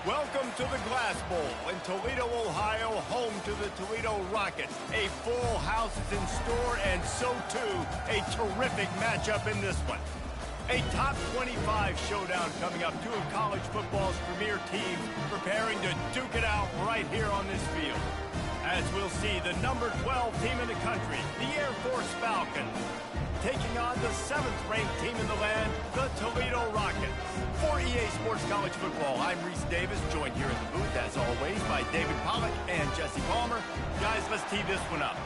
Welcome to the Glass Bowl in Toledo, Ohio, home to the Toledo Rockets. A full house is in store, and so too, a terrific matchup in this one. A top 25 showdown coming up. Two of college football's premier teams preparing to duke it out right here on this field. As we'll see, the number 12 team in the country, the Air Force Falcons, taking on the 7th-ranked team in the land, the Toledo Rockets. For EA Sports College Football, I'm Reese Davis, joined here in the booth, as always, by David Pollack and Jesse Palmer. Guys, let's tee this one up.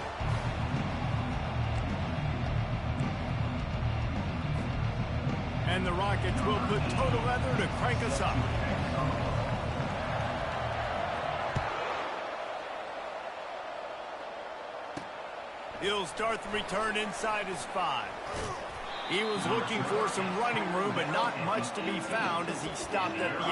And the Rockets will put total leather to crank us up. He'll start the return inside his 5. He was looking for some running room, but not much to be found as he stopped at the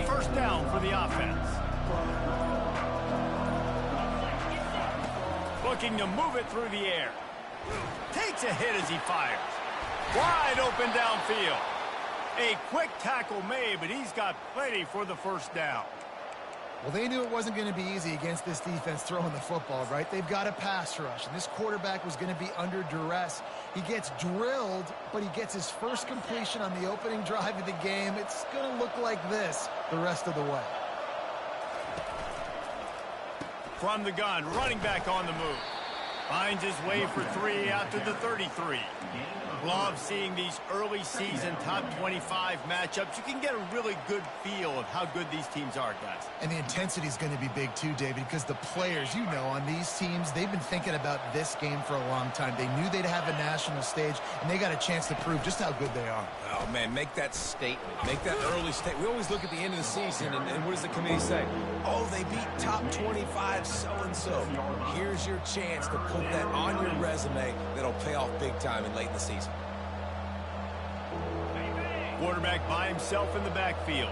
18. First down for the offense. Looking to move it through the air. Takes a hit as he fires. Wide open downfield. A quick tackle made, but he's got plenty for the first down. Well, they knew it wasn't going to be easy against this defense throwing the football, right? They've got a pass rush, and this quarterback was going to be under duress. He gets drilled, but he gets his first completion on the opening drive of the game. It's going to look like this the rest of the way. From the gun, running back on the move. Finds his way for 3 out to the 33. Love seeing these early season top 25 matchups. You can get a really good feel of how good these teams are, guys. And the intensity is going to be big too, David, because the players, you know, on these teams, they've been thinking about this game for a long time. They knew they'd have a national stage, and they got a chance to prove just how good they are. Oh, man, make that statement. Make that early statement. We always look at the end of the season, and what does the committee say? Oh, they beat top 25 so-and-so. Here's your chance to put that on your resume that'll pay off big time in late in the season. Quarterback by himself in the backfield.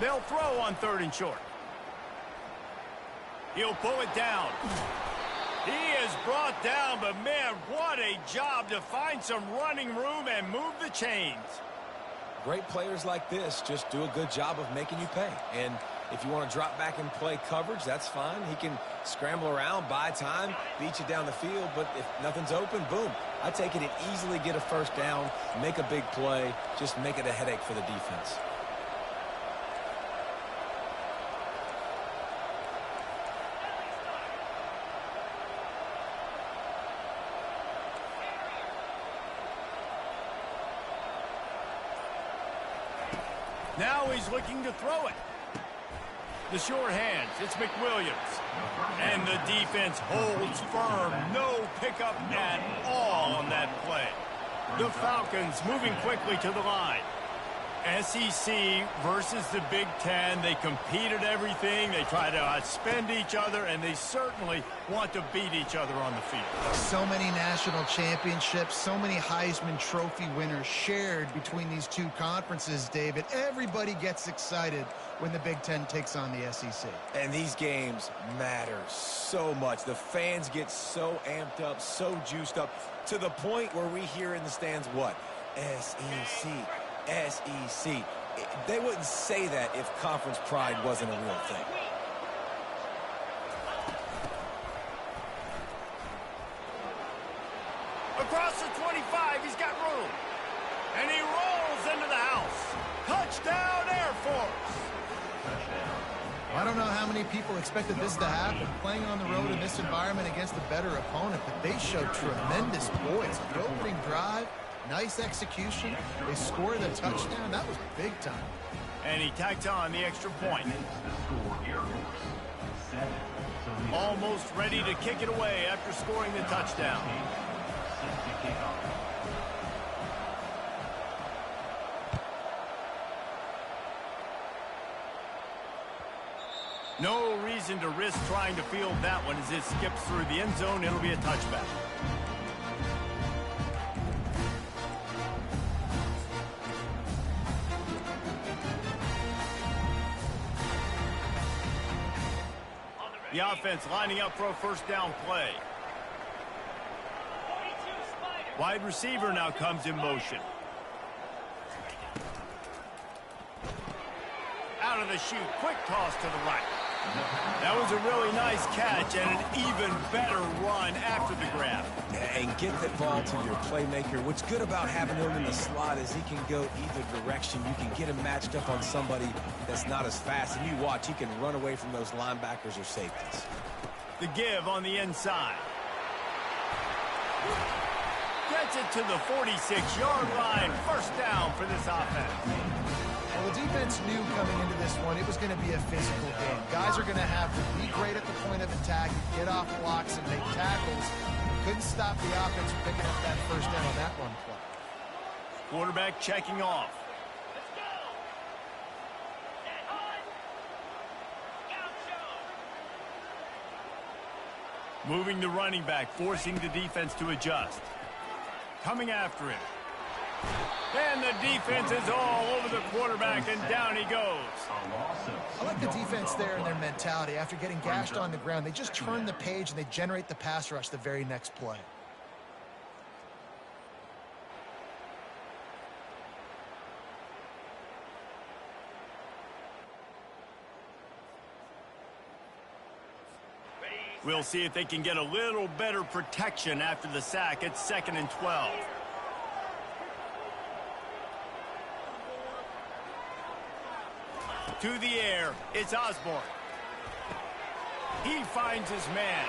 They'll throw on 3rd and short. He'll pull it down. He is brought down, but man, what a job to find some running room and move the chains. Great players like this just do a good job of making you pay. And if you want to drop back and play coverage, that's fine. He can scramble around, buy time, beat you down the field, but if nothing's open, boom. I take it and easily get a first down, make a big play, just make it a headache for the defense. Now he's looking to throw it. The short hands, it's McWilliams. And the defense holds firm. No pickup at all on that play. The Falcons moving quickly to the line. SEC versus the Big Ten. They compete at everything. They try to outspend each other, and they certainly want to beat each other on the field. So many national championships, so many Heisman Trophy winners shared between these two conferences, David. Everybody gets excited when the Big Ten takes on the SEC. And these games matter so much. The fans get so amped up, so juiced up, to the point where we hear in the stands what? SEC. SEC. They wouldn't say that if conference pride wasn't a real thing. Across the 25, he's got room. And he rolls into the house. Touchdown, Air Force. I don't know how many people expected this to happen, playing on the road in this environment against a better opponent, but they showed tremendous poise. The opening drive, nice execution. They scored a touchdown. That was big time. And he tacked on the extra point. Almost ready to kick it away after scoring the touchdown. No reason to risk trying to field that one as it skips through the end zone. It'll be a touchback. The offense lining up for a first down play. Wide receiver now comes in motion. Out of the chute, quick toss to the right. That was a really nice catch and an even better run after the grab. And get that ball to your playmaker. What's good about having him in the slot is he can go either direction. You can get him matched up on somebody that's not as fast. And you watch, he can run away from those linebackers or safeties. The give on the inside. Gets it to the 46-yard line. First down for this offense. Well, the defense knew coming into this one it was going to be a physical game. Guys are going to have to be great at the point of attack, get off blocks, and make tackles. Couldn't stop the offense from picking up that first down on that run play. Quarterback checking off. Moving the running back, forcing the defense to adjust. Coming after him. And the defense is all over the quarterback, and down he goes. I like the defense there and their mentality. After getting gashed on the ground, they just turn the page and they generate the pass rush the very next play. We'll see if they can get a little better protection after the sack. It's 2nd and 12. To the air, it's Osborne. He finds his man.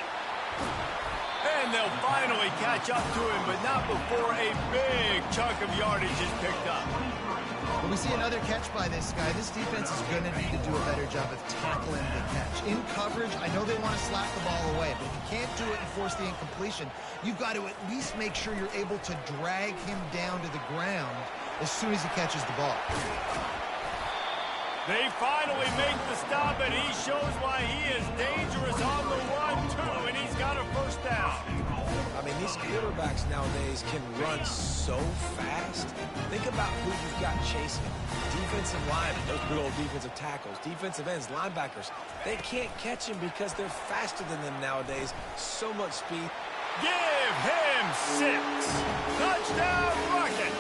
And they'll finally catch up to him, but not before a big chunk of yardage is picked up. When we see another catch by this guy, this defense is going to need to do a better job of tackling the catch. In coverage, I know they want to slap the ball away, but if you can't do it and force the incompletion, you've got to at least make sure you're able to drag him down to the ground as soon as he catches the ball. They finally make the stop, and he shows why he is dangerous on the run, too, and he's got a first down. I mean, these quarterbacks nowadays can run so fast. Think about who you've got chasing. Defensive linemen, those big old defensive tackles, defensive ends, linebackers. They can't catch him because they're faster than them nowadays. So much speed. Give him 6. Touchdown, Rocket.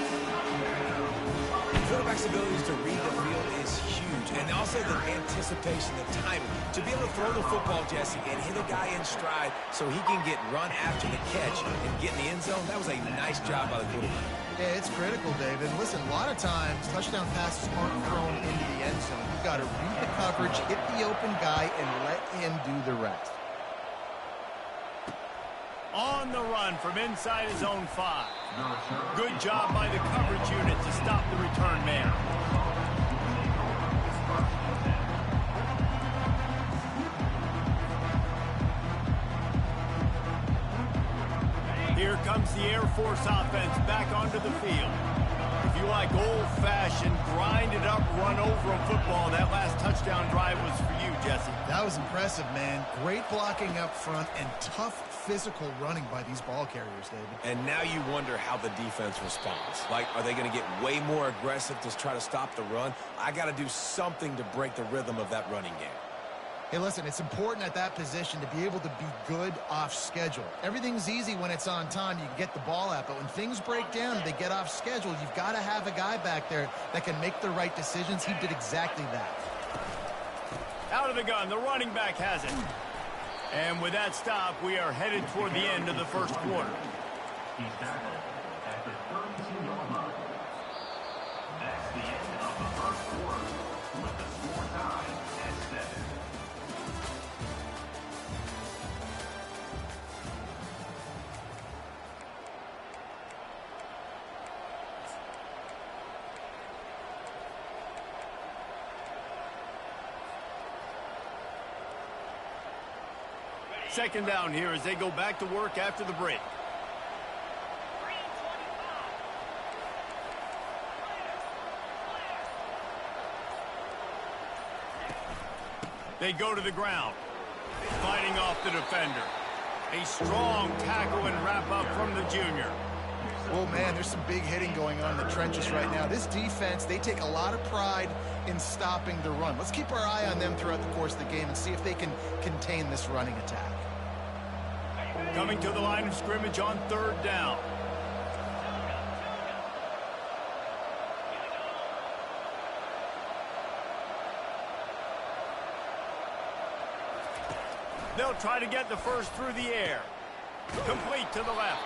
Quarterback's abilities to read the field is huge. And also the anticipation, the timing. To be able to throw the football, Jesse, and hit a guy in stride so he can get run after the catch and get in the end zone, that was a nice job by the quarterback. Yeah, it's critical, David. Listen, a lot of times, touchdown passes aren't thrown into the end zone. You've got to read the coverage, hit the open guy, and let him do the rest. On the run from inside his own 5. Good job by the coverage unit to stop the return man. Here comes the Air Force offense back onto the field. If you like old-fashioned, grind-it-up, run-over a football, that last touchdown drive was for you, Jesse. That was impressive, man. Great blocking up front and tough physical running by these ball carriers, David. And now you wonder how the defense responds. Like, are they going to get way more aggressive to try to stop the run? I got to do something to break the rhythm of that running game. Hey, listen, it's important at that position to be able to be good off schedule. Everything's easy when it's on time. You can get the ball out. But when things break down and they get off schedule, you've got to have a guy back there that can make the right decisions. He did exactly that. Out of the gun, the running back has it. And with that stop, we are headed toward the end of the first quarter. He's tackled at the 32-yard line. That's the end of the first quarter with the score tied at 7. Second down here as they go back to work after the break. They go to the ground, fighting off the defender. A strong tackle and wrap-up from the junior. Oh, man, there's some big hitting going on in the trenches right now. This defense, they take a lot of pride in stopping the run. Let's keep our eye on them throughout the course of the game and see if they can contain this running attack. Coming to the line of scrimmage on 3rd down. They'll try to get the first through the air. Complete to the left.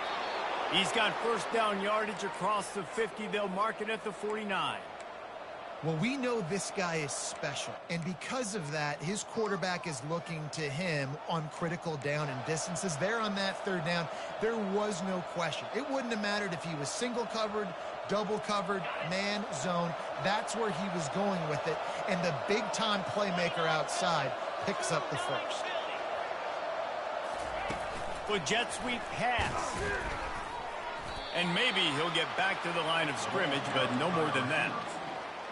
He's got first down yardage across the 50. They'll mark it at the 49. Well, we know this guy is special, and because of that, his quarterback is looking to him on critical down and distances. There on that 3rd down, there was no question. It wouldn't have mattered if he was single covered, double covered, man, zone. That's where he was going with it, and the big-time playmaker outside picks up the first. With jet sweep pass. And maybe he'll get back to the line of scrimmage, but no more than that.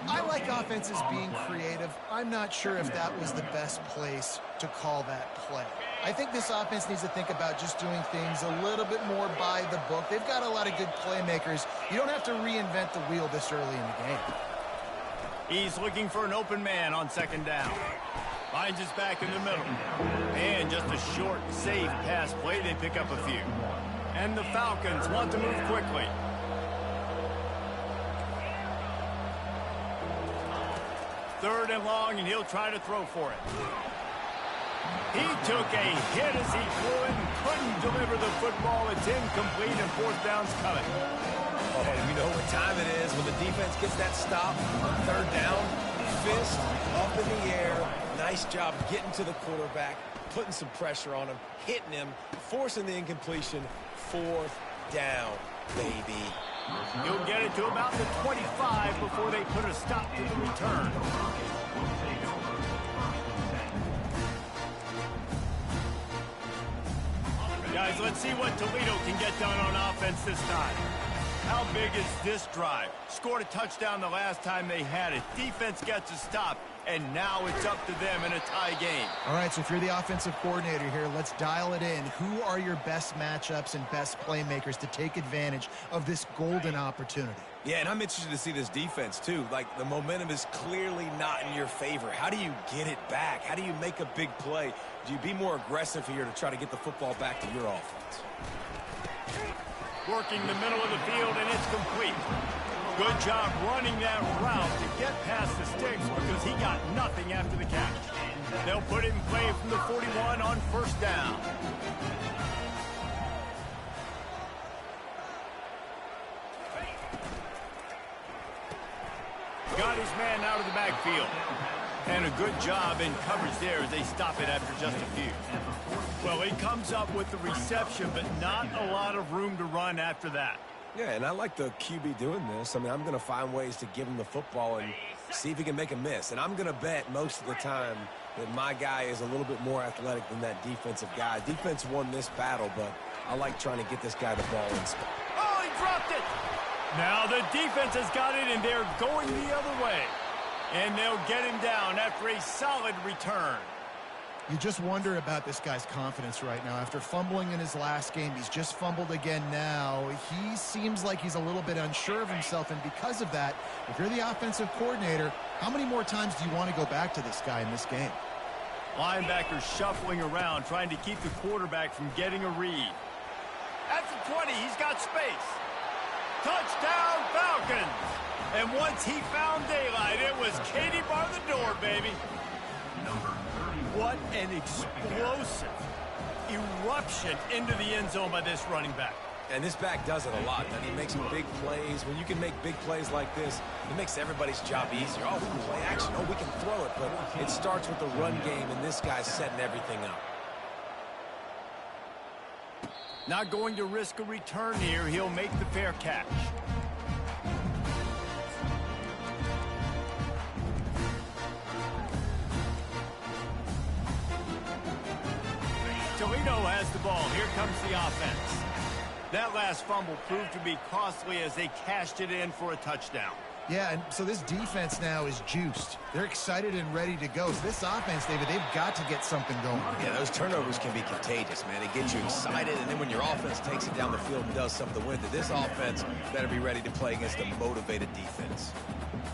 I like offenses being creative. I'm not sure if that was the best place to call that play. I think this offense needs to think about just doing things a little bit more by the book. They've got a lot of good playmakers. You don't have to reinvent the wheel this early in the game. He's looking for an open man on 2nd down. Finds his back in the middle. And just a short, safe pass play. They pick up a few. And the Falcons want to move quickly. Third and long, and he'll try to throw for it. He took a hit as he flew it and couldn't deliver the football. It's incomplete, and 4th down's coming. Oh, you know what time it is when the defense gets that stop on 3rd down. Fist up in the air. Nice job getting to the quarterback, putting some pressure on him, hitting him, forcing the incompletion. 4th down, baby. He'll get it to about the 25 before they put a stop to the return. Guys, let's see what Toledo can get done on offense this time. How big is this drive? Scored a touchdown the last time they had it. Defense gets a stop, and now it's up to them in a tie game. All right, so if you're the offensive coordinator here, let's dial it in. Who are your best matchups and best playmakers to take advantage of this golden opportunity? Yeah, and I'm interested to see this defense, too. Like, the momentum is clearly not in your favor. How do you get it back? How do you make a big play? Do you be more aggressive here to try to get the football back to your offense? Working the middle of the field, and it's complete. Good job running that route to get past the sticks because he got nothing after the catch. They'll put it in play from the 41 on 1st down. Got his man out of the backfield. And a good job in coverage there as they stop it after just a few. Well, he comes up with the reception, but not a lot of room to run after that. Yeah, and I like the QB doing this. I mean, I'm going to find ways to give him the football and see if he can make a miss. And I'm going to bet most of the time that my guy is a little bit more athletic than that defensive guy. Defense won this battle, but I like trying to get this guy the ball in space. Oh, he dropped it! Now the defense has got it, and they're going the other way. And they'll get him down after a solid return. You just wonder about this guy's confidence right now. After fumbling in his last game, he's just fumbled again now. He seems like he's a little bit unsure of himself, and because of that, if you're the offensive coordinator, how many more times do you want to go back to this guy in this game? Linebackers shuffling around, trying to keep the quarterback from getting a read. At the 20, he's got space. Touchdown, Falcons! And once he found daylight, it was Katie bar the door, baby. What an explosive eruption into the end zone by this running back. And this back does it a lot. And he makes big plays. When you can make big plays like this, it makes everybody's job easier. Oh, we can play action. Oh, we can throw it. But it starts with the run game, and this guy's setting everything up. Not going to risk a return here. He'll make the fair catch. Toledo has the ball. Here comes the offense. That last fumble proved to be costly as they cashed it in for a touchdown. Yeah, and so this defense now is juiced. They're excited and ready to go. So this offense, David, they've got to get something going. Yeah, those turnovers can be contagious, man. They get you excited, and then when your offense takes it down the field and does something with it, this offense better be ready to play against a motivated defense.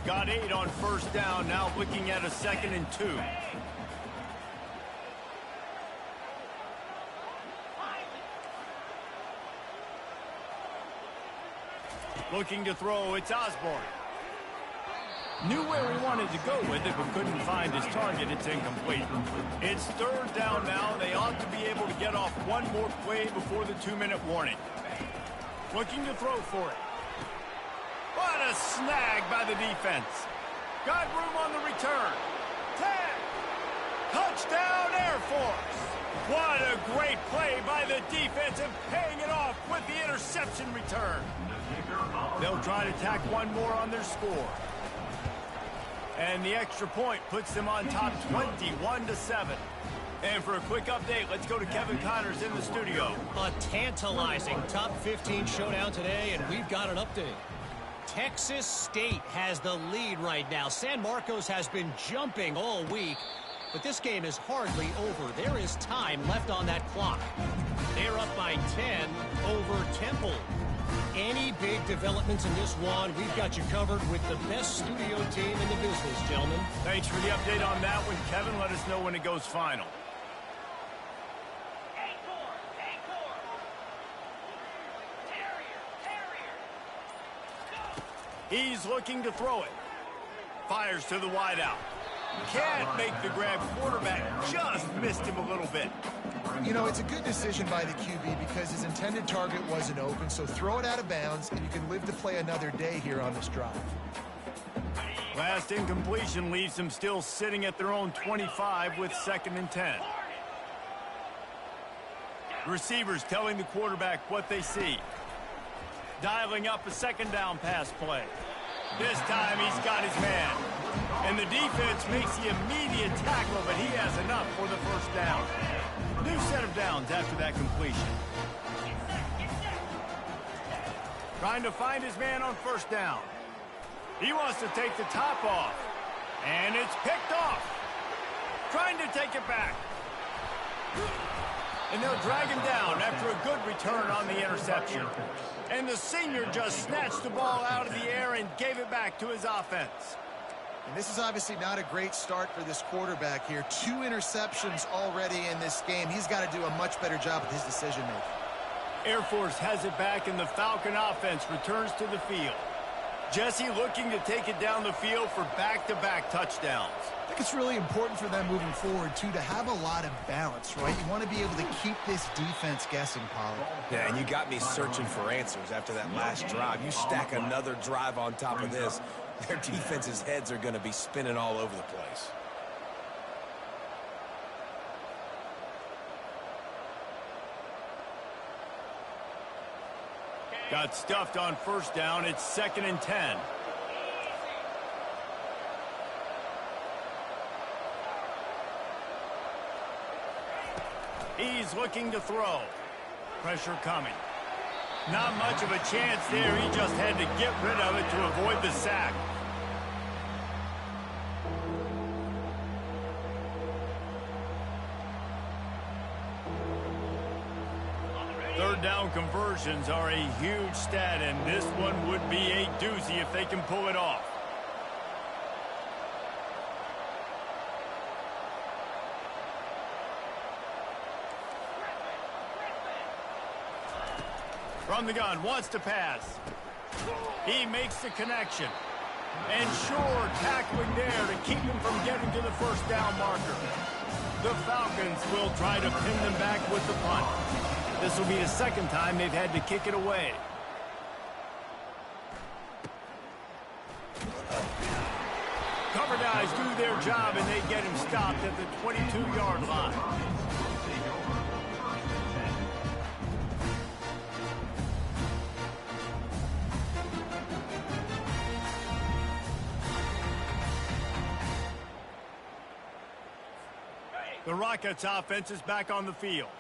Got 8 on first down, now looking at a 2nd and 2. Looking to throw, it's Osborne. Knew where he wanted to go with it, but couldn't find his target. It's incomplete. It's 3rd down now. They ought to be able to get off one more play before the 2-minute warning. Looking to throw for it. What a snag by the defense. Got room on the return. 10. Touchdown, Air Force. What a great play by the defense and paying it off with the interception return. They'll try to tack one more on their score. And the extra point puts them on top 21-7. And for a quick update, let's go to Kevin Connors in the studio. A tantalizing top 15 showdown today, and we've got an update. Texas State has the lead right now. San Marcos has been jumping all week, but this game is hardly over. There is time left on that clock. They're up by 10 over Temple. Any big developments in this one, we've got you covered with the best studio team in the business, gentlemen. Thanks for the update on that one, Kevin. Let us know when it goes final. He's looking to throw it. Fires to the wideout. Can't make the grab. Quarterback just missed him a little bit. You know, it's a good decision by the QB because his intended target wasn't open, so throw it out of bounds, and you can live to play another day here on this drive. Last incompletion leaves them still sitting at their own 25 with 2nd and 10. Receivers telling the quarterback what they see. Dialing up a 2nd down pass play. This time he's got his man. And the defense makes the immediate tackle, but he has enough for the 1st down. New set of downs after that completion. Trying to find his man on 1st down. He wants to take the top off. And it's picked off. Trying to take it back. And they'll drag him down after a good return on the interception. And the senior just snatched the ball out of the air and gave it back to his offense. And this is obviously not a great start for this quarterback here. 2 interceptions already in this game. He's got to do a much better job with his decision-making. Air Force has it back, and the Falcon offense returns to the field. Jesse looking to take it down the field for back-to-back touchdowns. I think it's really important for them moving forward, too, to have a lot of balance, right? You want to be able to keep this defense guessing, Pollard. Yeah, and you got me searching for answers after that last drive. You stack another drive on top of this, their defense's heads are going to be spinning all over the place. Got stuffed on 1st down. It's 2nd and 10. He's looking to throw. Pressure coming. Not much of a chance there. He just had to get rid of it to avoid the sack. Third down conversions are a huge stat, and this one would be a doozy if they can pull it off. From the gun, wants to pass. He makes the connection. And sure, tackling there to keep him from getting to the 1st down marker. The Falcons will try to pin them back with the punt. This will be the 2nd time they've had to kick it away. Cover guys do their job, and they get him stopped at the 22-yard line. The Rockets offense is back on the field.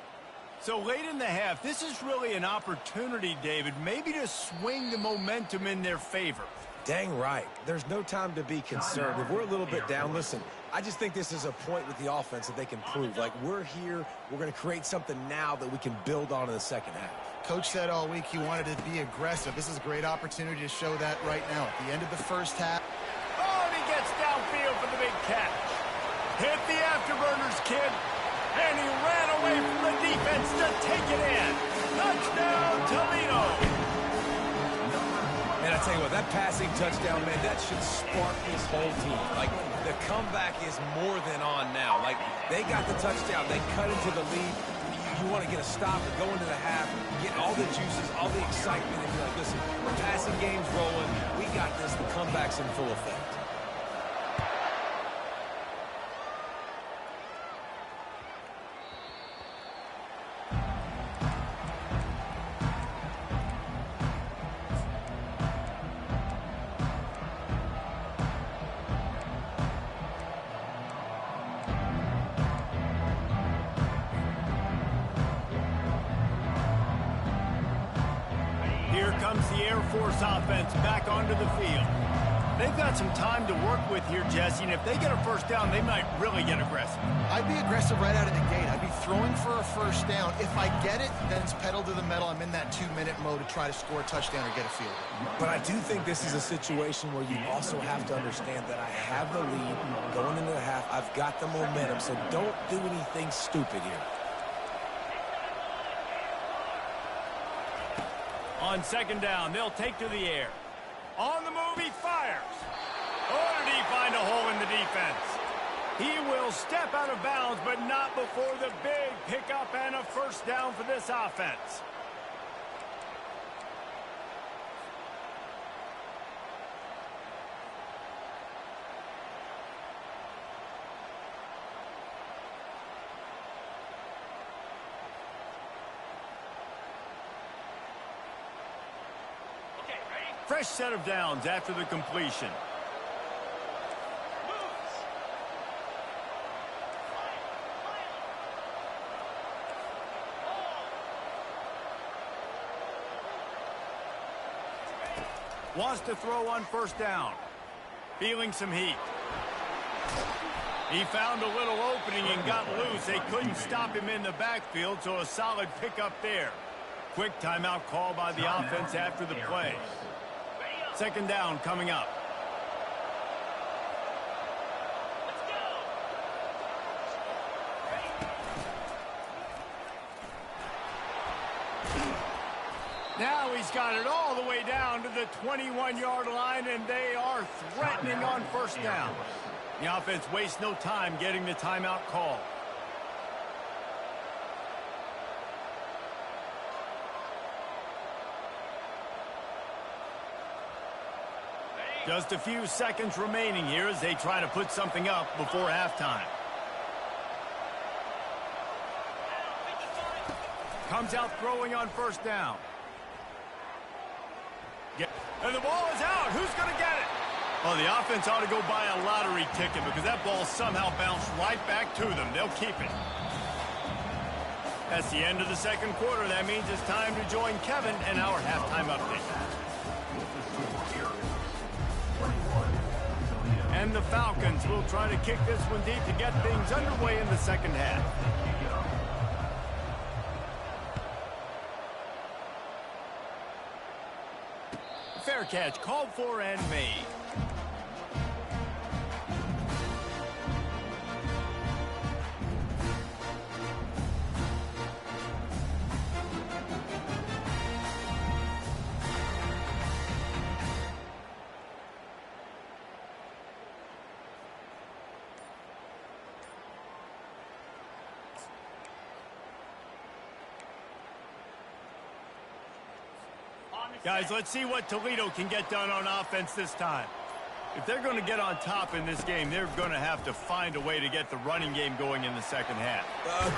So late in the half, this is really an opportunity, David, maybe to swing the momentum in their favor. Dang right. There's no time to be concerned. If we're a little bit down, listen, I just think this is a point with the offense that they can prove. Like, we're here, we're going to create something now that we can build on in the second half. Coach said all week he wanted to be aggressive. This is a great opportunity to show that right now. At the end of the first half. Oh, and he gets downfield for the big catch. Hit the afterburners, kid. And he ran away from the defense to take it in. Touchdown, Toledo. And I tell you what, that passing touchdown, man, that should spark this whole team. Like, the comeback is more than on now. Like, they got the touchdown. They cut into the lead. You want to get a stop and go into the half, get all the juices, all the excitement, and be like, listen, the passing game's rolling. We got this. The comeback's in full effect. Here comes the Airforce offense back onto the field. They've got some time to work with here, Jesse, and if they get a first down, they might really get aggressive. I'd be aggressive right out of the gate. I'd be throwing for a first down. If I get it, then it's pedal to the metal. I'm in that 2-minute mode to try to score a touchdown or get a field goal. But I do think this is a situation where you also have to understand that I have the lead going into the half. I've got the momentum, so don't do anything stupid here. On second down, they'll take to the air. On the move, he fires. Oh, did he find a hole in the defense? He will step out of bounds, but not before the big pickup and a first down for this offense. Fresh set of downs after the completion. Wants to throw on first down. Feeling some heat. He found a little opening and got loose. They couldn't stop him in the backfield, so a solid pickup there. Quick timeout call by the offense after the play. Second down coming up. Now he's got it all the way down to the 21-yard line, and they are threatening on first down. The offense wastes no time getting the timeout call. Just a few seconds remaining here as they try to put something up before halftime. Comes out throwing on first down. And the ball is out. Who's going to get it? Well, the offense ought to go buy a lottery ticket because that ball somehow bounced right back to them. They'll keep it. That's the end of the second quarter. That means it's time to join Kevin and our halftime update. And the Falcons will try to kick this one deep to get things underway in the second half. Fair catch called for and made. Guys, let's see what Toledo can get done on offense this time. If they're going to get on top in this game, they're going to have to find a way to get the running game going in the second half.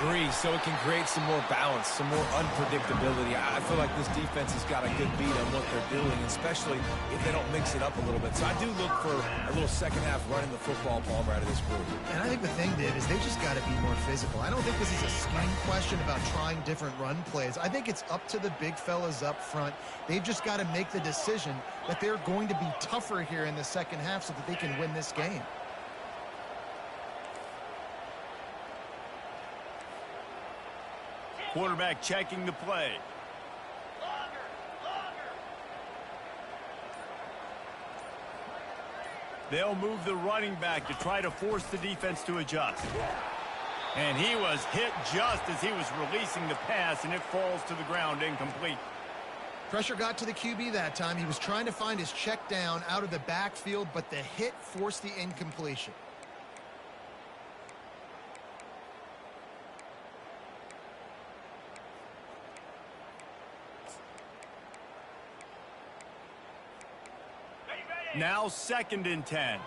Agree, so it can create some more balance, some more unpredictability. I feel like this defense has got a good beat on what they're doing, especially if they don't mix it up a little bit. So I do look for a little second half running the football Palmer out of this group. And I think the thing, Dave, is they just got to be more physical. I don't think this is a scheme question about trying different run plays. I think it's up to the big fellas up front. They've just got to make the decision that they're going to be tougher here in the second half so that they can win this game. Quarterback checking the play. They'll move the running back to try to force the defense to adjust. And he was hit just as he was releasing the pass, and it falls to the ground incomplete. Pressure got to the QB that time. He was trying to find his check down out of the backfield, but the hit forced the incompletion. Now 2nd and 10.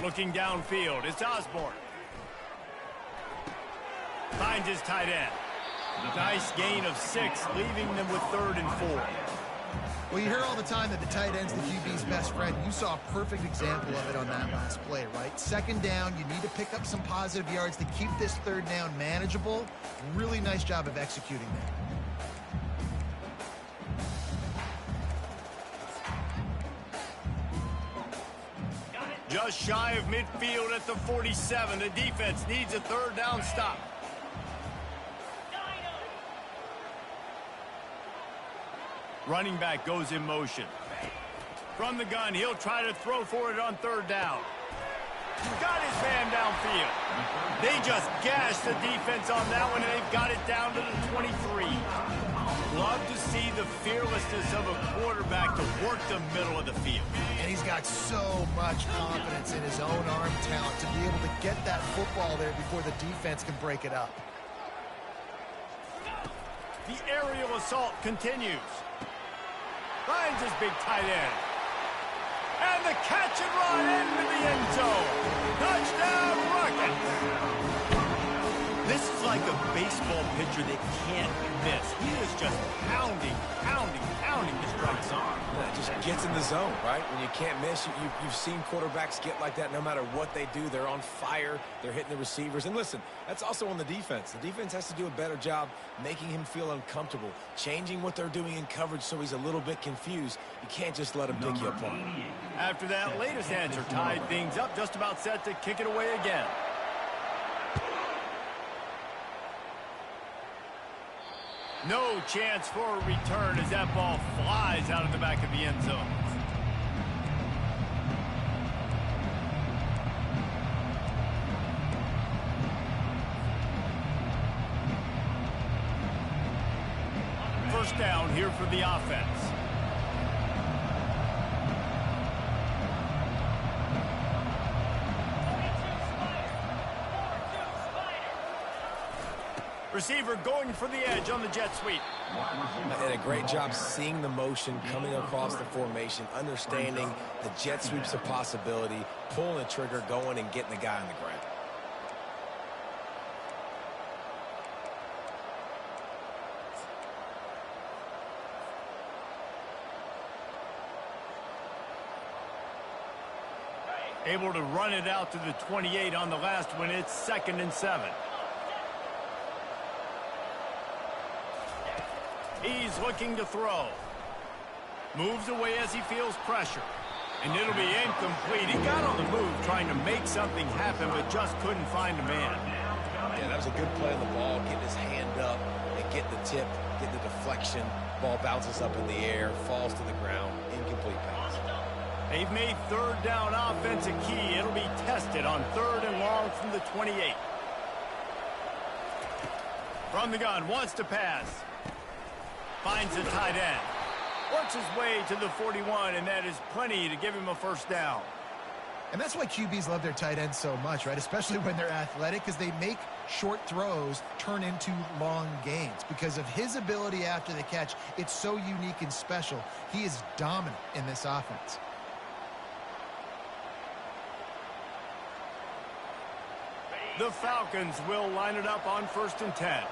Looking downfield, it's Osborne. Finds his tight end. Nice gain of 6, leaving them with 3rd and 4. Well, you hear all the time that the tight end's the QB's best friend. You saw a perfect example of it on that last play, right? 2nd down, you need to pick up some positive yards to keep this 3rd down manageable. Really nice job of executing that. Just shy of midfield at the 47. The defense needs a 3rd down stop. Running back goes in motion. From the gun, he'll try to throw for it on 3rd down. He's got his man downfield. They just gashed the defense on that one, and they've got it down to the 23. Love to see the fearlessness of a quarterback to work the middle of the field. And he's got so much confidence in his own arm talent to be able to get that football there before the defense can break it up. The aerial assault continues. Finds his big tight end. And the catch and run into the end zone. Touchdown, Rockets! This is like a baseball pitcher that can't miss. He is just pounding the strike zone. It just gets in the zone, right? When you can't miss, you've seen quarterbacks get like that no matter what they do. They're on fire. They're hitting the receivers. And listen, that's also on the defense. The defense has to do a better job making him feel uncomfortable, changing what they're doing in coverage so he's a little bit confused. You can't just let him pick you apart. After that latest answer tied things up, just about set to kick it away again. No chance for a return as that ball flies out of the back of the end zone. First down here for the offense. Receiver going for the edge on the jet sweep. Did a great job seeing the motion coming across the formation, understanding the jet sweep's a possibility, pulling the trigger, going and getting the guy on the ground. Able to run it out to the 28 on the last one. It's 2nd and 7. He's looking to throw. Moves away as he feels pressure. And it'll be incomplete. He got on the move trying to make something happen, but just couldn't find a man. Yeah, that was a good play on the ball, getting his hand up and getting the tip, getting the deflection. Ball bounces up in the air, falls to the ground. Incomplete pass. They've made 3rd down offense a key. It'll be tested on 3rd and long from the 28. From the gun, wants to pass. Finds the tight end. Works his way to the 41, and that is plenty to give him a first down. And that's why QBs love their tight ends so much, right? Especially when they're athletic, because they make short throws turn into long gains. Because of his ability after the catch, it's so unique and special. He is dominant in this offense. The Falcons will line it up on 1st and 10.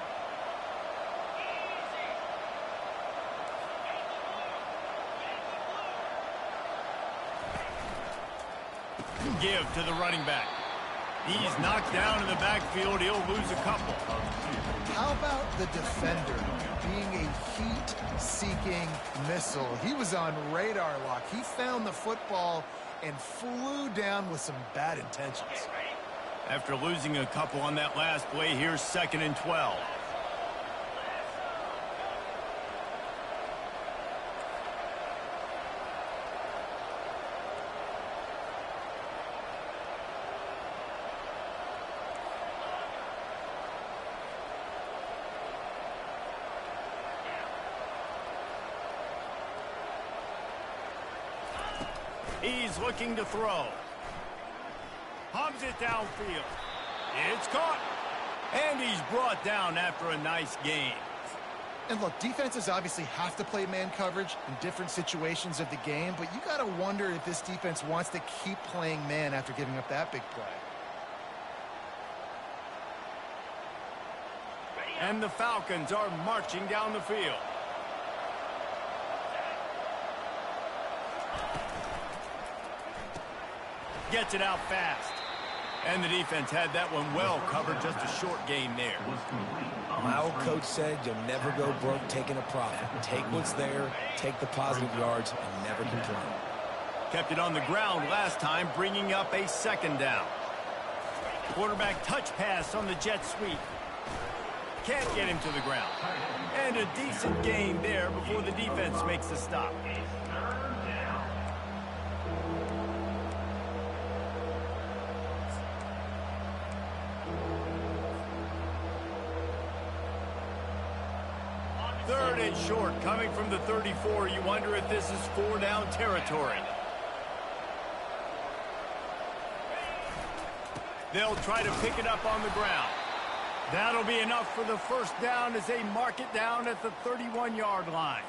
Give to the running back. He's knocked down in the backfield. He'll lose a couple. How about the defender being a heat-seeking missile? He was on radar lock. He found the football and flew down with some bad intentions. After losing a couple on that last play, here's 2nd and 12. He's looking to throw. Pumps it downfield. It's caught. And he's brought down after a nice gain. And look, defenses obviously have to play man coverage in different situations of the game, but you got to wonder if this defense wants to keep playing man after giving up that big play. And the Falcons are marching down the field. Gets it out fast. And the defense had that one well covered, just a short gain there. My old coach said you'll never go broke taking a profit. Take what's there, take the positive yards, and never complain. Kept it on the ground last time, bringing up a 2nd down. Quarterback touch pass on the jet sweep. Can't get him to the ground. And a decent gain there before the defense makes the stop. Third and short, coming from the 34. You wonder if this is 4-down territory. They'll try to pick it up on the ground. That'll be enough for the first down as they mark it down at the 31-yard line.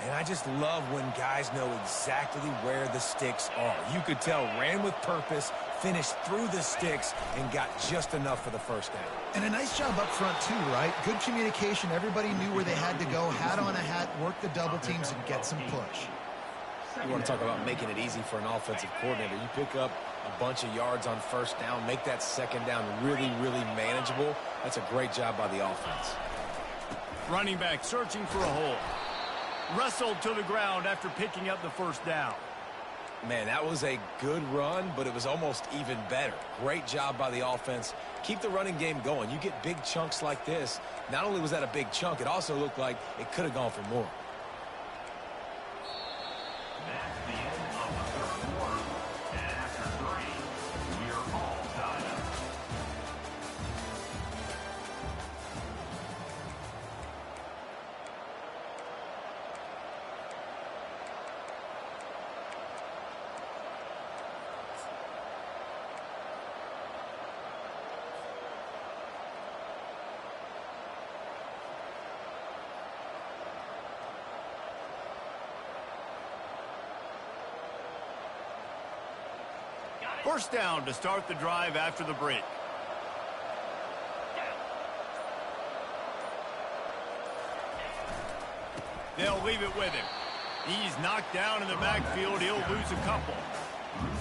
And I just love when guys know exactly where the sticks are. You could tell ran with purpose, finished through the sticks, and got just enough for the first down. And a nice job up front too, right? Good communication. Everybody knew where they had to go, hat on a hat, work the double teams, and get some push. You want to talk about making it easy for an offensive coordinator. You pick up a bunch of yards on first down, make that 2nd down really, really manageable. That's a great job by the offense. Running back searching for a hole. Wrestled to the ground after picking up the first down. Man, that was a good run, but it was almost even better. Great job by the offense. Keep the running game going. You get big chunks like this. Not only was that a big chunk, it also looked like it could have gone for more. That's the end of the 3rd quarter. And after 3, we're all tied up. First down to start the drive after the break. They'll leave it with him. He's knocked down in the backfield. He'll lose a couple.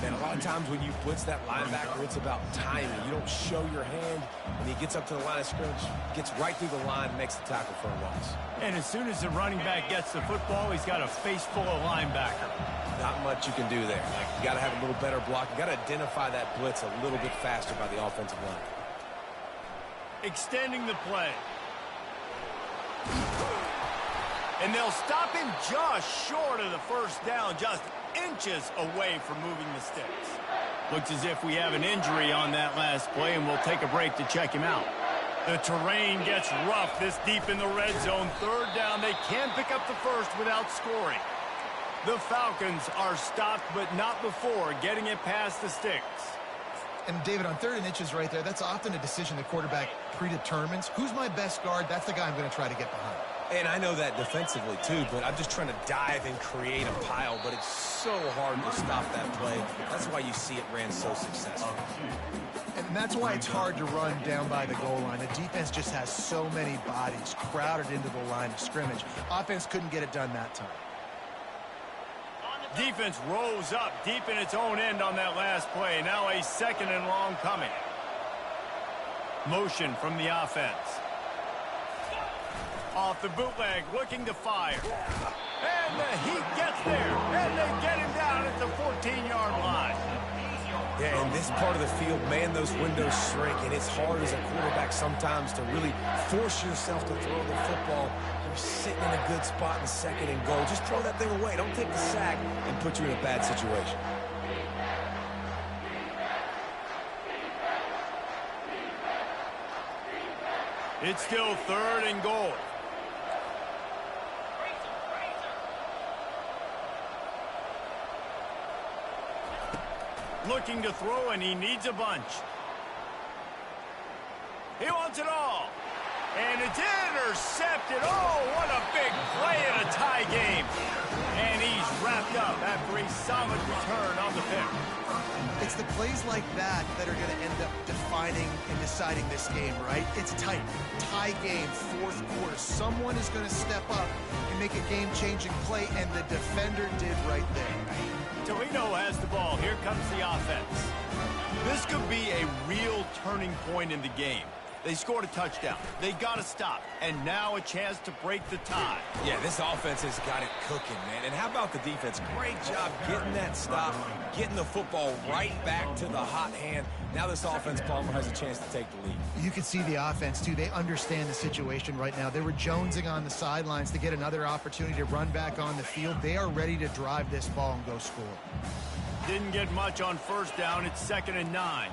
And a lot of times when you blitz that linebacker, it's about timing. You don't show your hand. When he gets up to the line of scrimmage, gets right through the line, makes the tackle for a loss. And as soon as the running back gets the football, he's got a face full of linebacker. Not much you can do there. Like, you got to have a little better block. You got to identify that blitz a little bit faster by the offensive line. Extending the play. And they'll stop him just short of the first down, just inches away from moving the sticks. Looks as if we have an injury on that last play, and we'll take a break to check him out. The terrain gets rough this deep in the red zone. Third down, they can pick up the first without scoring. The Falcons are stopped, but not before getting it past the sticks. And David, on 3rd and inches right there, that's often a decision the quarterback predetermines. Who's my best guard? That's the guy I'm going to try to get behind. And I know that defensively, too, but I'm just trying to dive and create a pile, but it's so hard to stop that play. That's why you see it ran so successful. And that's why it's hard to run down by the goal line. The defense just has so many bodies crowded into the line of scrimmage. Offense couldn't get it done that time. Defense rose up deep in its own end on that last play. Now a 2nd and long coming. Motion from the offense. Off the bootleg, looking to fire. And the heat gets there. And they get him down at the 14-yard line. Yeah, in this part of the field, man, those windows shrink, and it's hard as a quarterback sometimes to really force yourself to throw the football. You're sitting in a good spot in 2nd and goal. Just throw that thing away. Don't take the sack and put you in a bad situation. It's still 3rd and goal. Looking to throw, and he needs a bunch. He wants it all. And it's intercepted. Oh, what a big play in a tie game. And he's wrapped up after a solid return on the pick. It's the plays like that that are going to end up defining and deciding this game, right? It's tight. Tie game, 4th quarter. Someone is going to step up and make a game-changing play, and the defender did right there. Toledo has the ball. Here comes the offense. This could be a real turning point in the game. They scored a touchdown. They got to stop. And now a chance to break the tie. Yeah, this offense has got it cooking, man. And how about the defense? Great job getting that stop, getting the football right back to the hot hand. Now this offense, Palmer, has a chance to take the lead. You can see the offense, too. They understand the situation right now. They were jonesing on the sidelines to get another opportunity to run back on the field. They are ready to drive this ball and go score. Didn't get much on 1st down. It's 2nd and 9.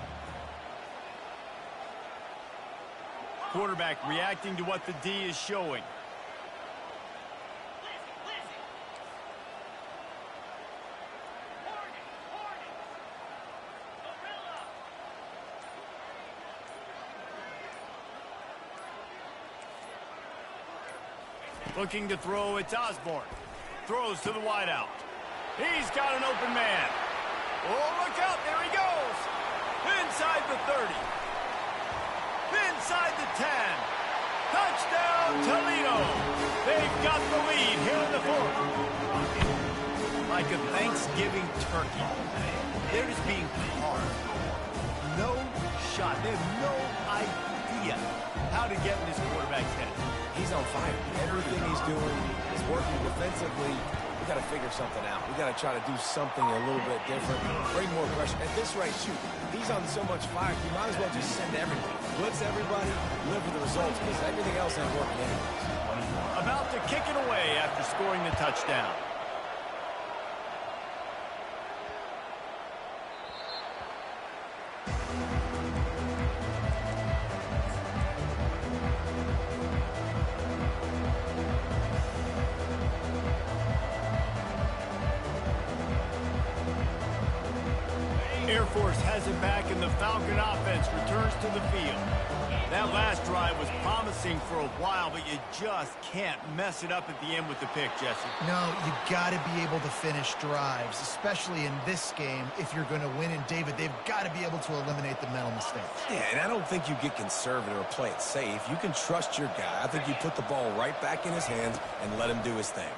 Quarterback reacting to what the D is showing. Looking to throw, it's Osborne. Throws to the wideout. He's got an open man. Oh, look out, there he goes. Inside the 30. Inside the 10. Touchdown, Toledo. They've got the lead here in the 4th. Like a Thanksgiving turkey. They're just being carved. No shot. They have no idea how to get in this quarterback's head. He's on fire. Everything he's doing is working defensively. We got to figure something out. We got to try to do something a little bit different. Bring more pressure. At this rate, shoot, he's on so much fire, you might as well just send everybody. Blitz everybody, deliver the results, because everything else ain't working anyways. About to kick it away after scoring the touchdown. Airforce has it back, and the Falcon offense returns to the field. That last drive was promising for a while, but you just can't mess it up at the end with the pick, Jesse. No, you got to be able to finish drives, especially in this game if you're going to win. And, David, they've got to be able to eliminate the mental mistakes. Yeah, and I don't think you get conservative or play it safe. You can trust your guy. I think you put the ball right back in his hands and let him do his thing.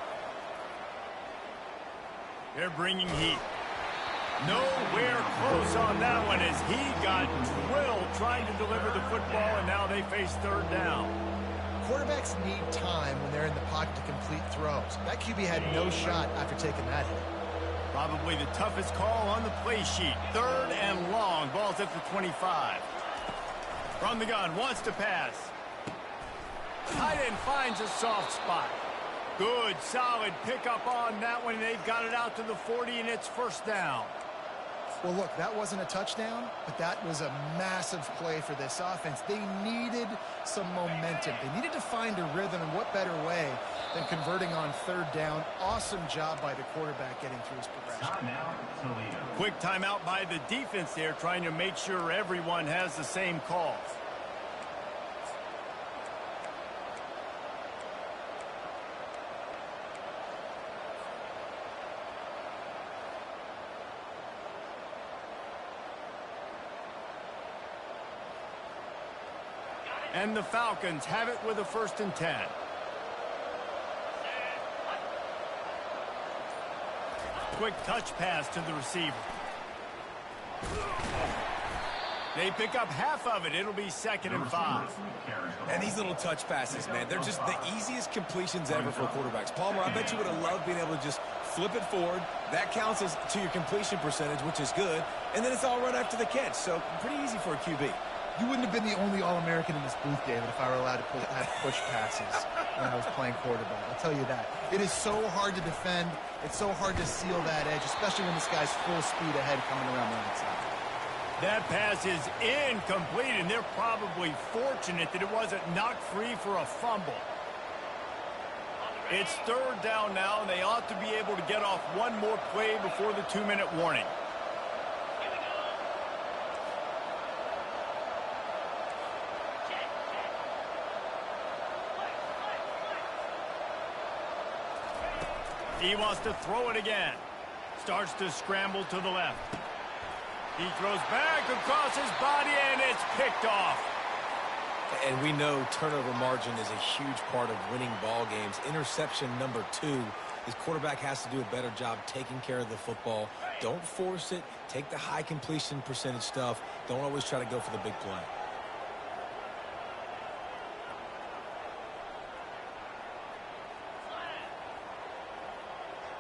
They're bringing heat. Nowhere close on that one as he got drilled trying to deliver the football, and now they face 3rd down. Quarterbacks need time when they're in the pocket to complete throws. That QB had no shot after taking that hit. Probably the toughest call on the play sheet. 3rd and long. Ball's at the 25. From the gun, wants to pass. Tight end finds a soft spot. Good, solid pickup on that one. They've got it out to the 40, and it's 1st down. Well, look, that wasn't a touchdown, but that was a massive play for this offense. They needed some momentum. They needed to find a rhythm, and what better way than converting on third down. Awesome job by the quarterback getting through his progression. Quick timeout by the defense there, trying to make sure everyone has the same calls. And the Falcons have it with a 1st and 10. Quick touch pass to the receiver. They pick up half of it. It'll be 2nd and 5. And these little touch passes, man, they're just the easiest completions ever for quarterbacks. Palmer, I bet you would have loved being able to just flip it forward. That counts as to your completion percentage, which is good. And then it's all right after the catch. So pretty easy for a QB. You wouldn't have been the only All-American in this booth, David, if I were allowed to have push passes when I was playing quarterback. I'll tell you that. It is so hard to defend. It's so hard to seal that edge, especially when this guy's full speed ahead coming around the outside. That pass is incomplete, and they're probably fortunate that it wasn't knocked free for a fumble. It's 3rd down now, and they ought to be able to get off one more play before the 2-minute warning. He wants to throw it again. Starts to scramble to the left. He throws back across his body, and it's picked off. And we know turnover margin is a huge part of winning ball games. Interception number 2. His quarterback has to do a better job taking care of the football. Don't force it. Take the high completion percentage stuff. Don't always try to go for the big play.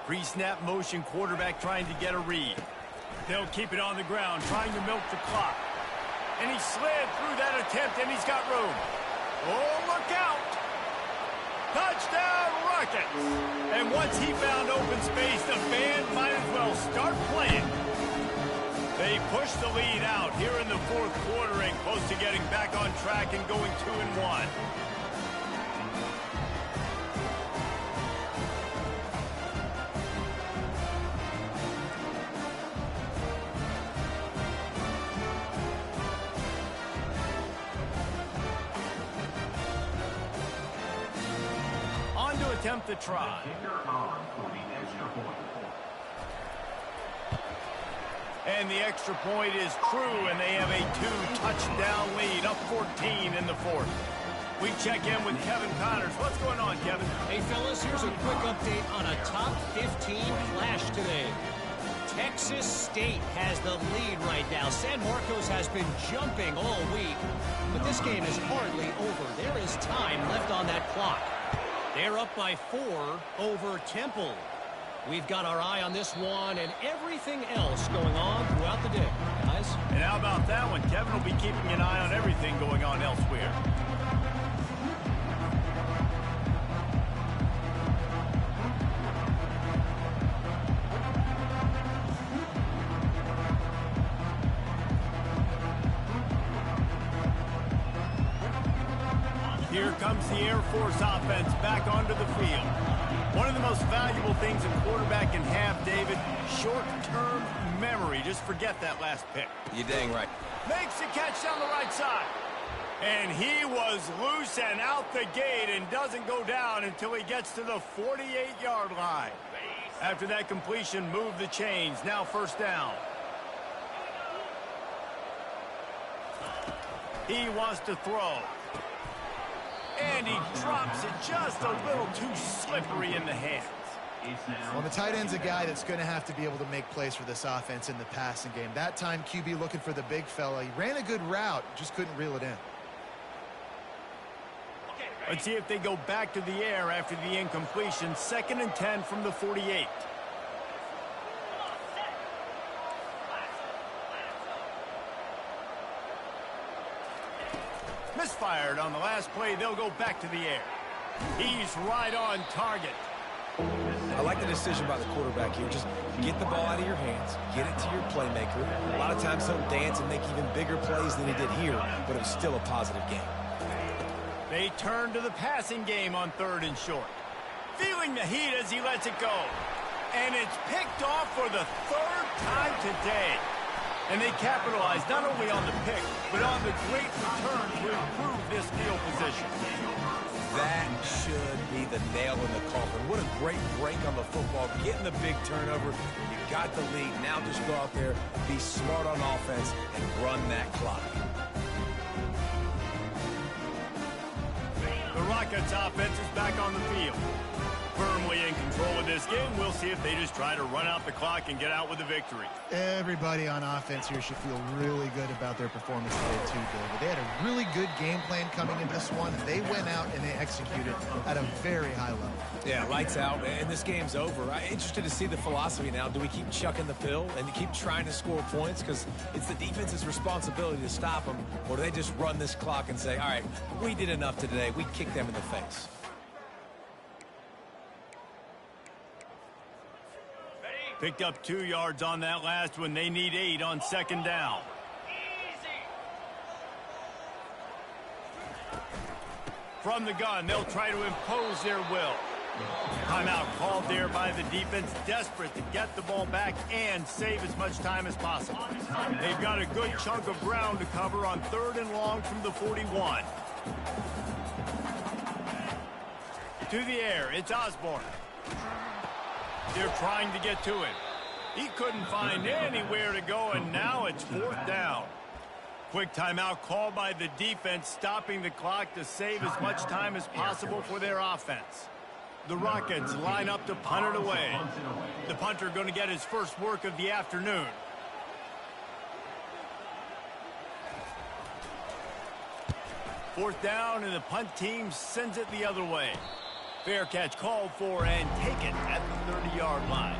Pre-snap motion, quarterback trying to get a read. They'll keep it on the ground, trying to milk the clock. And he slid through that attempt, and he's got room. Oh, look out! Touchdown, Rockets! And once he found open space, the band might as well start playing. They push the lead out here in the 4th quarter and close to getting back on track and going 2-1. Attempt the try. And the extra point is true, and they have a 2-touchdown lead, up 14 in the 4th. We check in with Kevin Connors. What's going on, Kevin? Hey, fellas, here's a quick update on a top 15 flash today. Texas State has the lead right now. San Marcos has been jumping all week, but this game is hardly over. There is time left on that clock. They're up by 4 over Temple. We've got our eye on this one and everything else going on throughout the day, guys. And how about that one? Kevin will be keeping an eye on everything going on elsewhere. Here comes the Air Force offense back onto the field. One of the most valuable things a quarterback can have, David, short-term memory. Just forget that last pick. You're dang right. Makes the catch down the right side. And he was loose and out the gate and doesn't go down until he gets to the 48-yard line. After that completion, move the chains. Now 1st down. He wants to throw. And he drops it just a little too slippery in the hands. Well, the tight end's a guy that's going to have to be able to make plays for this offense in the passing game. That time, QB looking for the big fella. He ran a good route, just couldn't reel it in. Let's see if they go back to the air after the incompletion. 2nd and 10 from the 48. Misfired on the last play. They'll go back to the air. He's right on target. I like like the decision by the quarterback here. Just get the ball out of your hands, get it to your playmaker. A lot of times he'll dance and make even bigger plays than he did here, but it was still a positive game. They turn to the passing game on 3rd and short. Feeling the heat as he lets it go. And it's picked off for the 3rd time today. And they capitalize not only on the pick, but on the great return to improve this field position. That should be the nail in the coffin. What a great break on the football. Getting the big turnover. You got the lead. Now just go out there, be smart on offense, and run that clock. The Rockets offense is back on the field. Firmly in control of this game. We'll see if they just try to run out the clock and get out with a victory. Everybody on offense here should feel really good about their performance today too, David. They had a really good game plan coming into this one. They went out and they executed at a very high level. Yeah, lights out, and this game's over. I'm interested to see the philosophy now. Do we keep chucking the pill and keep trying to score points? Because it's the defense's responsibility to stop them. Or do they just run this clock and say, all right, we did enough today. We kicked them in the face. Picked up 2 yards on that last one. They need 8 on 2nd down. From the gun, they'll try to impose their will. Timeout called there by the defense, desperate to get the ball back and save as much time as possible. They've got a good chunk of ground to cover on 3rd and long from the 41. To the air, it's Osborne. They're trying to get to it. He couldn't find anywhere to go, and now it's 4th down. Quick timeout called by the defense, stopping the clock to save as much time as possible for their offense. The Rockets line up to punt it away. The punter going to get his first work of the afternoon. Fourth down, and the punt team sends it the other way. Fair catch called for and taken at the 30-yard line.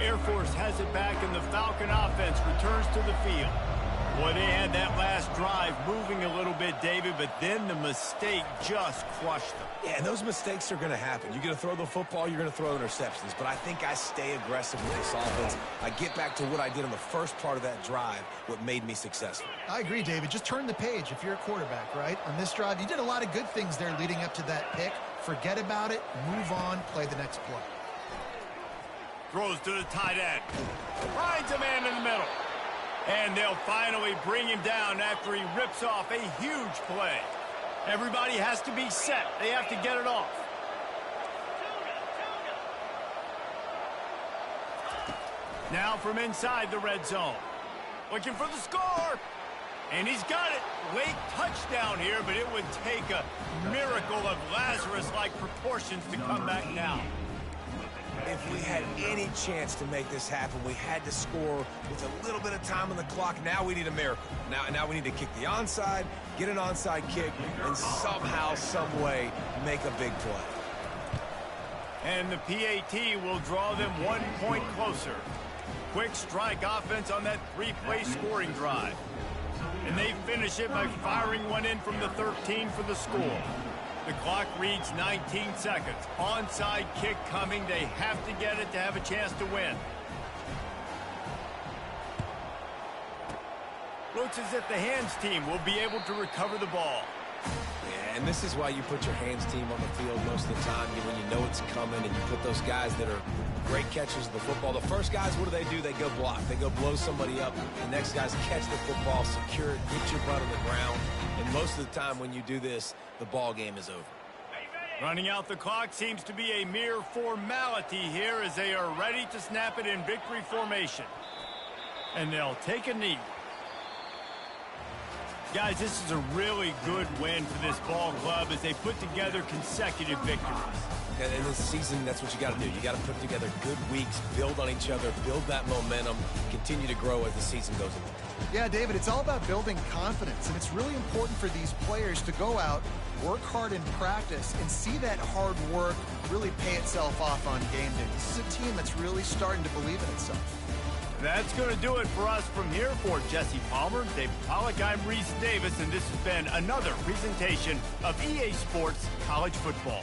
Airforce has it back, and the Falcon offense returns to the field. Boy, they had that last drive moving a little bit, David, but then the mistake just crushed them. Yeah, and those mistakes are going to happen. You're going to throw the football, you're going to throw interceptions. But I think I stay aggressive with this offense. I get back to what I did on the first part of that drive, what made me successful. I agree, David. Just turn the page if you're a quarterback, right? On this drive, you did a lot of good things there leading up to that pick. Forget about it, move on, play the next play. Throws to the tight end. Finds a man in the middle. And they'll finally bring him down after he rips off a huge play. Everybody has to be set. They have to get it off. Now from inside the red zone. Looking for the score. And he's got it. Late touchdown here, but it would take a miracle of Lazarus-like proportions to come back now. If we had any chance to make this happen, we had to score with a little bit of time on the clock. Now we need a miracle. Now we need to kick the onside, get an onside kick, and somehow, some way, make a big play. And the PAT will draw them 1 point closer. Quick strike offense on that 3-play scoring drive. And they finish it by firing one in from the 13 for the score. The clock reads 19 seconds. Onside kick coming. They have to get it to have a chance to win. Looks as if the hands team will be able to recover the ball. Yeah, and this is why you put your hands team on the field most of the time, when you know it's coming, and you put those guys that are great catchers of the football. The first guys, what do? They go block. They go blow somebody up. The next guys catch the football, secure it, get your butt on the ground. And most of the time when you do this, the ball game is over. Running out the clock seems to be a mere formality here as they are ready to snap it in victory formation. And they'll take a knee. Guys, this is a really good win for this ball club as they put together consecutive victories. And in this season, that's what you got to do. You got to put together good weeks, build on each other, build that momentum, continue to grow as the season goes on. Yeah, David, it's all about building confidence, and it's really important for these players to go out, work hard in practice, and see that hard work really pay itself off on game day. This is a team that's really starting to believe in itself. That's going to do it for us from here. For Jesse Palmer, David Pollack, I'm Reese Davis, and this has been another presentation of EA Sports College Football.